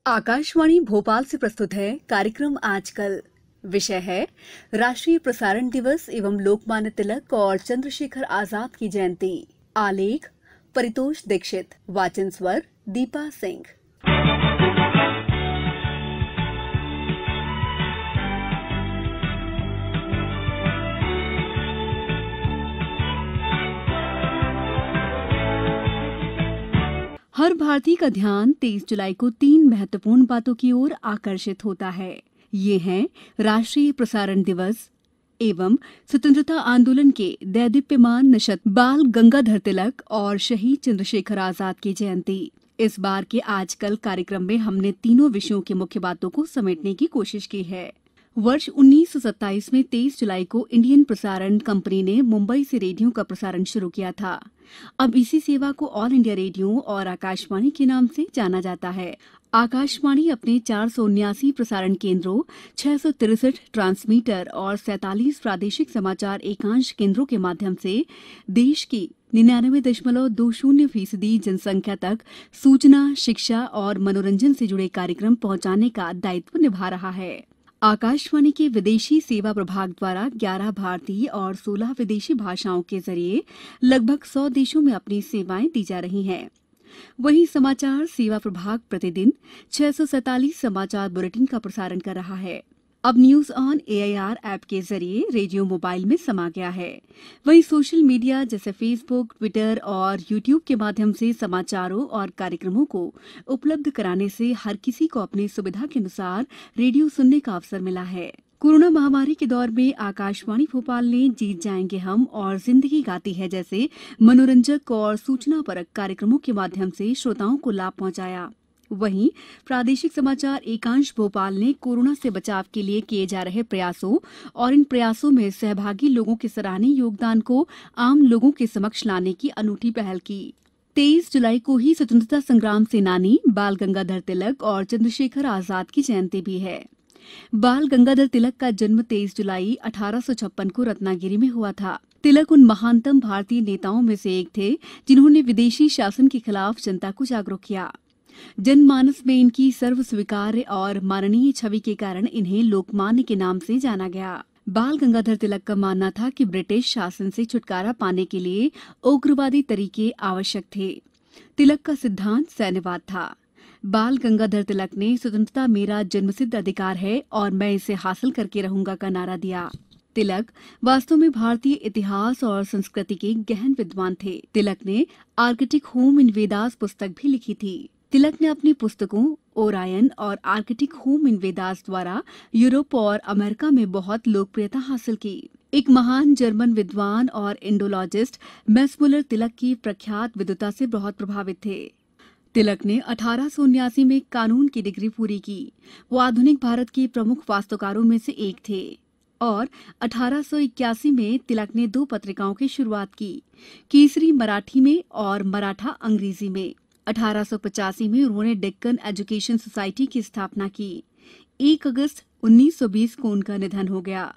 आकाशवाणी भोपाल से प्रस्तुत है कार्यक्रम आजकल। विषय है राष्ट्रीय प्रसारण दिवस एवं लोकमान्य तिलक और चंद्रशेखर आजाद की जयंती। आलेख परितोष दीक्षित, वाचन स्वर दीपा सिंह। हर भारतीय का ध्यान 23 जुलाई को 3 महत्वपूर्ण बातों की ओर आकर्षित होता है। ये हैं राष्ट्रीय प्रसारण दिवस एवं स्वतंत्रता आंदोलन के दैदीप्यमान नक्षत्र बाल गंगाधर तिलक और शहीद चंद्रशेखर आजाद की जयंती। इस बार के आजकल कार्यक्रम में हमने तीनों विषयों की मुख्य बातों को समेटने की कोशिश की है। वर्ष 1927 में 23 जुलाई को इंडियन प्रसारण कंपनी ने मुंबई से रेडियो का प्रसारण शुरू किया था। अब इसी सेवा को ऑल इंडिया रेडियो और आकाशवाणी के नाम से जाना जाता है। आकाशवाणी अपने 479 प्रसारण केंद्रों, 663 ट्रांसमीटर और 47 प्रादेशिक समाचार एकांश केंद्रों के माध्यम से देश की 99.20% जनसंख्या तक सूचना, शिक्षा और मनोरंजन से जुड़े कार्यक्रम पहुंचाने का दायित्व निभा रहा है। आकाशवाणी के विदेशी सेवा प्रभाग द्वारा 11 भारतीय और 16 विदेशी भाषाओं के जरिए लगभग 100 देशों में अपनी सेवाएं दी जा रही हैं। वहीं समाचार सेवा प्रभाग प्रतिदिन 647 समाचार बुलेटिन का प्रसारण कर रहा है। अब न्यूज ऑन एआईआर ऐप के जरिए रेडियो मोबाइल में समा गया है। वहीं सोशल मीडिया जैसे फेसबुक, ट्विटर और यूट्यूब के माध्यम से समाचारों और कार्यक्रमों को उपलब्ध कराने से हर किसी को अपनी सुविधा के अनुसार रेडियो सुनने का अवसर मिला है। कोरोना महामारी के दौर में आकाशवाणी भोपाल ने जीत जाएंगे हम और जिंदगी गाती है जैसे मनोरंजक और सूचनापरक कार्यक्रमों के माध्यम से श्रोताओं को लाभ पहुंचाया। वहीं प्रादेशिक समाचार एकांश भोपाल ने कोरोना से बचाव के लिए किए जा रहे प्रयासों और इन प्रयासों में सहभागी लोगों के सराहनीय योगदान को आम लोगों के समक्ष लाने की अनूठी पहल की। 23 जुलाई को ही स्वतंत्रता संग्राम सेनानी बाल गंगाधर तिलक और चंद्रशेखर आजाद की जयंती भी है। बाल गंगाधर तिलक का जन्म 23 जुलाई 1856 को रत्नागिरी में हुआ था। तिलक उन महानतम भारतीय नेताओं में से एक थे जिन्होंने विदेशी शासन के खिलाफ जनता को जागरूक किया। जनमानस में इनकी सर्वस्वीकार्य और माननीय छवि के कारण इन्हें लोकमान्य के नाम से जाना गया। बाल गंगाधर तिलक का मानना था कि ब्रिटिश शासन से छुटकारा पाने के लिए उग्रवादी तरीके आवश्यक थे। तिलक का सिद्धांत सैन्यवाद था। बाल गंगाधर तिलक ने स्वतंत्रता मेरा जन्मसिद्ध अधिकार है और मैं इसे हासिल करके रहूंगा का नारा दिया। तिलक वास्तव में भारतीय इतिहास और संस्कृति के गहन विद्वान थे। तिलक ने आर्कटिक होम इन वेदास पुस्तक भी लिखी थी। तिलक ने अपनी पुस्तकों ओरायन और आर्कटिक होम इन वेदास द्वारा यूरोप और अमेरिका में बहुत लोकप्रियता हासिल की। एक महान जर्मन विद्वान और इंडोलॉजिस्ट मैक्समुलर तिलक की प्रख्यात विद्वता से बहुत प्रभावित थे। तिलक ने 1879 में कानून की डिग्री पूरी की। वो आधुनिक भारत के प्रमुख वास्तुकारों में से एक थे और 1881 में तिलक ने 2 पत्रिकाओं की शुरुआत की, केसरी मराठी में और मराठा अंग्रेजी में। 1885 में उन्होंने डेक्कन एजुकेशन सोसाइटी की स्थापना की। 1 अगस्त 1920 को उनका निधन हो गया।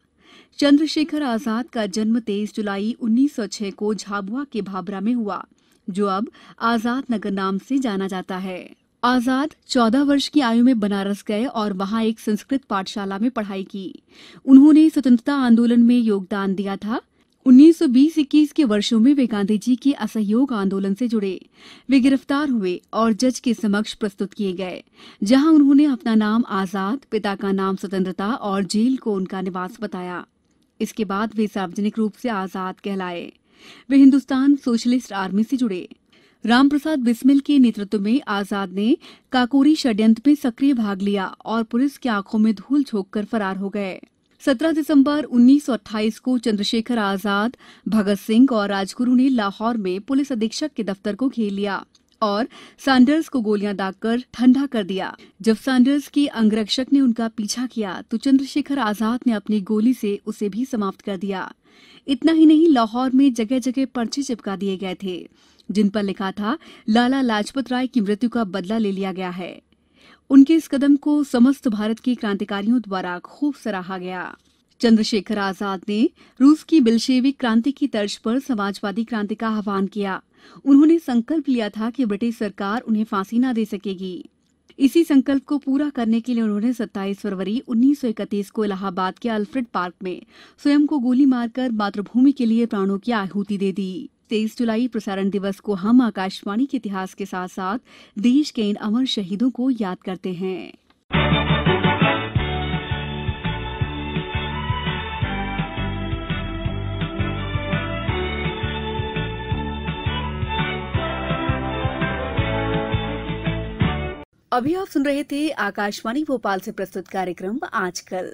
चंद्रशेखर आजाद का जन्म 23 जुलाई 1906 को झाबुआ के भाभरा में हुआ, जो अब आजाद नगर नाम से जाना जाता है। आजाद 14 वर्ष की आयु में बनारस गए और वहां एक संस्कृत पाठशाला में पढ़ाई की। उन्होंने स्वतंत्रता आंदोलन में योगदान दिया था। 1920-21 के वर्षों में वे गांधी जी के असहयोग आंदोलन से जुड़े। वे गिरफ्तार हुए और जज के समक्ष प्रस्तुत किए गए, जहां उन्होंने अपना नाम आजाद, पिता का नाम स्वतंत्रता और जेल को उनका निवास बताया। इसके बाद वे सार्वजनिक रूप से आजाद कहलाए। वे हिंदुस्तान सोशलिस्ट आर्मी से जुड़े। रामप्रसाद बिस्मिल के नेतृत्व में आजाद ने काकोरी षड्यंत्र में सक्रिय भाग लिया और पुलिस की आंखों में धूल झोंककर फरार हो गए। 17 दिसंबर 1928 को चंद्रशेखर आजाद, भगत सिंह और राजगुरु ने लाहौर में पुलिस अधीक्षक के दफ्तर को घेर लिया और सैंडर्स को गोलियां दागकर ठंडा कर दिया। जब सैंडर्स के अंगरक्षक ने उनका पीछा किया तो चंद्रशेखर आजाद ने अपनी गोली से उसे भी समाप्त कर दिया। इतना ही नहीं, लाहौर में जगह जगह पर्चे चिपका दिए गए थे जिन पर लिखा था, लाला लाजपत राय की मृत्यु का बदला ले लिया गया है। उनके इस कदम को समस्त भारत के क्रांतिकारियों द्वारा खूब सराहा गया। चंद्रशेखर आजाद ने रूस की बिल्शेविक क्रांति की तर्ज पर समाजवादी क्रांति का आह्वान किया। उन्होंने संकल्प लिया था कि ब्रिटिश सरकार उन्हें फांसी न दे सकेगी। इसी संकल्प को पूरा करने के लिए उन्होंने 27 फरवरी 1931 को इलाहाबाद के अल्फ्रेड पार्क में स्वयं को गोली मारकर मातृभूमि के लिए प्राणों की आहुति दे दी। 23 जुलाई प्रसारण दिवस को हम आकाशवाणी के इतिहास के साथ साथ देश के इन अमर शहीदों को याद करते हैं। अभी आप सुन रहे थे आकाशवाणी भोपाल से प्रस्तुत कार्यक्रम आजकल।